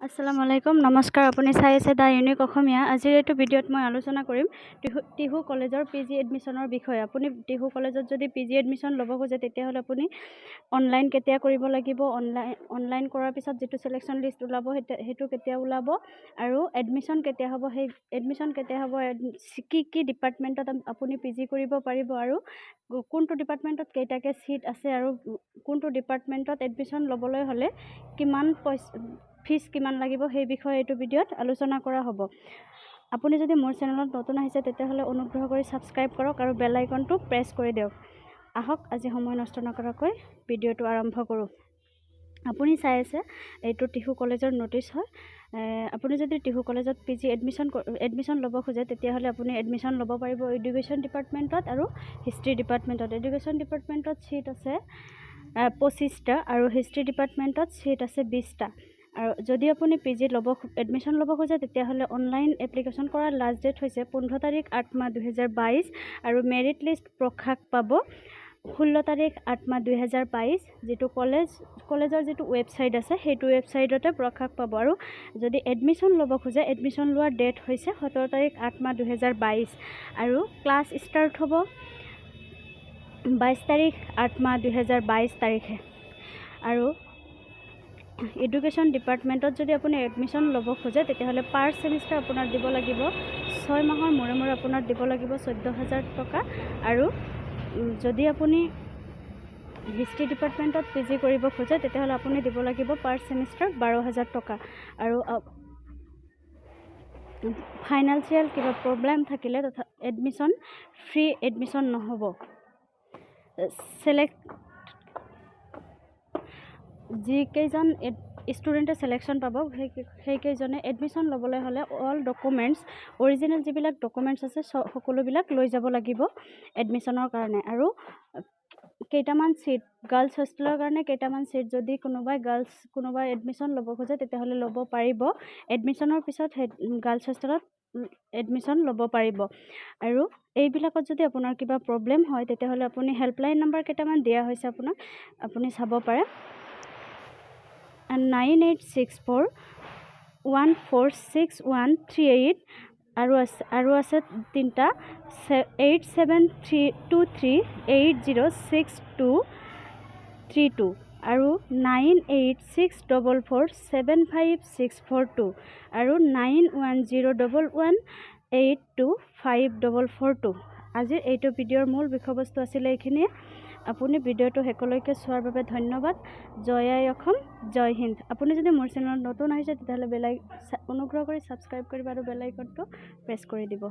আসসালামু আলাইকুম নমস্কাৰ আপুনি চাই আছে দা ইউনিক অসমীয়া আজিৰ এইটো ভিডিঅ'ত মই আলোচনা কৰিম টিহু কলেজৰ পিজি এডমিশনৰ বিষয়ে আপুনি টিহু কলেজত যদি পিজি এডমিশন ল'ব খোজে তেতিয়া হলে আপুনি অনলাইন কেতিয়া কৰিব লাগিব অনলাইন কৰাৰ পিছত যেটো সিলেকশন লিষ্ট ওলাব হেতু কেতিয়া ওলাব আৰু এডমিশন কেতিয়া হ'ব সেই এডমিশন কেতিয়া হ'ব কি ডিপাৰ্টমেন্টত আপুনি পিজি কৰিব পাৰিব আৰু কোনটো ডিপাৰ্টমেন্টত কেইটাকে সিট আছে আৰু কোনটো ডিপাৰ্টমেন্টত এডমিশন ল'বলৈ হলে কিমান ফিজ কিমান লাগিব সেই বিষয়ে এইটো ভিডিঅ'ত আলোচনা কৰা হ'ব আপুনি যদি মোৰ চেনেলত নতুন আহিছে তেতিয়া হলে অনুগ্ৰহ কৰি সাবস্ক্ৰাইব কৰক আৰু বেল আইকনটো প্ৰেছ কৰি দিয়ক আহক আজি সময় নষ্ট নকৰাকৈ ভিডিঅ'টো আৰম্ভ কৰোঁ আপুনি চাই আছে এইটো টিহু কলেজৰ নোটিছ হয় আপুনি যদি টিহু কলেজত পিজি এডমিশন ল'ব খোজে তেতিয়া হলে আপুনি এডমিশন ল'ব পাৰিব এডুকেশ্যন ডিপাৰ্টমেন্টত আৰু হিষ্ট্ৰী ডিপাৰ্টমেন্টত এডুকেশ্যন ডিপাৰ্টমেন্টত সিট আছে 25টা আৰু হিষ্ট্ৰী ডিপাৰ্টমেন্টত সিট আছে 20টা আৰু যদি আপুনি পিজি এডমিশন ল'ব খোজে তেতিয়া হলে অনলাইন এপ্লিকেশন কৰাৰ লাষ্ট ডেট হৈছে 15 তাৰিখ 8 মাহ 2022 আৰু মেৰিট লিষ্ট প্ৰকাশ পাব 16 তাৰিখ 8 মাহ 2022 যেটো কলেজৰ যেটো ওয়েবসাইট আছে হেতু ওয়েবসাইটতে প্ৰকাশ পাব আৰু যদি এডমিশন ল'ব খোজে এডমিশন লোৱাৰ ডেট হৈছে 17 তাৰিখ 8 মাহ 2022 আৰু ক্লাছ ষ্টাৰ্ট হ'ব 22 তাৰিখ 8 মাহ 2022 তাৰিখে আৰু এডুকেশ্যন ডিপাৰ্টমেন্টত যদি আপুনি এডমিশন ল'ব খোজে তেতিয়া হলে পাৰ সেমিস্টাৰ আপোনাৰ দিব লাগিব 6 মাহৰ মূৰে আপোনাৰ দিব লাগিব 14000 টকা আৰু যদি আপুনি হিষ্ট্ৰী ডিপাৰ্টমেন্টত পিজি কৰিব খোজে তেতিয়া হলে আপুনি দিব লাগিব পাৰ সেমিস্টাৰ 12000 টকা আৰু ফাইনান্সিয়াল কিবা প্ৰবলেম থাকিলে তথা এডমিশন ফ্ৰী এডমিশন নহব যি কেইজন ষ্টুডেন্টে সিলেকশন পাব সেই কেইজনে এডমিশন ল'বলৈ হলে অল ডকুমেন্টস অৰিজিনাল যিবিলাক ডকুমেন্টস আছে সকলোবিলাক লৈ যাব লাগিব এডমিশনৰ কাৰণে আৰু কেইটামান সিট গাৰ্লছ হোষ্টেলৰ কাৰণে কেইটামান সিট যদি কোনোবাই এডমিশন ল'ব খোজে তেতিয়া হলে ল'ব পাৰিব এডমিশনৰ পিছত গাৰ্লছ হোষ্টেলত এডমিশন ল'ব পাৰিব আৰু এইবিলাকত যদি আপোনাৰ কিবা প্ৰবলেম হয় তেতিয়া হলে আপুনি হেল্পলাইন নম্বৰ কেইটামান দিয়া হৈছে আপুনি চাব পাৰে 9864146138 আৰু আছে তিনটা 8723806232 আৰু 9864475642 আৰু 910118254442 আজিৰ এইটো ভিডিঅ'ৰ মূল বিষয়বস্তু আছিল এইখিনিয়ে আপুনি ভিডিঅ'টো হেকলৈকে চোৱাৰ বাবে ধন্যবাদ জয় আই অসম জয় হিন্দ আপুনি যদি মোৰ চেনেলত নতুন আহিছে তেতিয়াহলে অনুগ্ৰহ কৰি সাবস্ক্ৰাইব কৰিব আৰু বেল আইকনটো প্ৰেছ কৰি দিব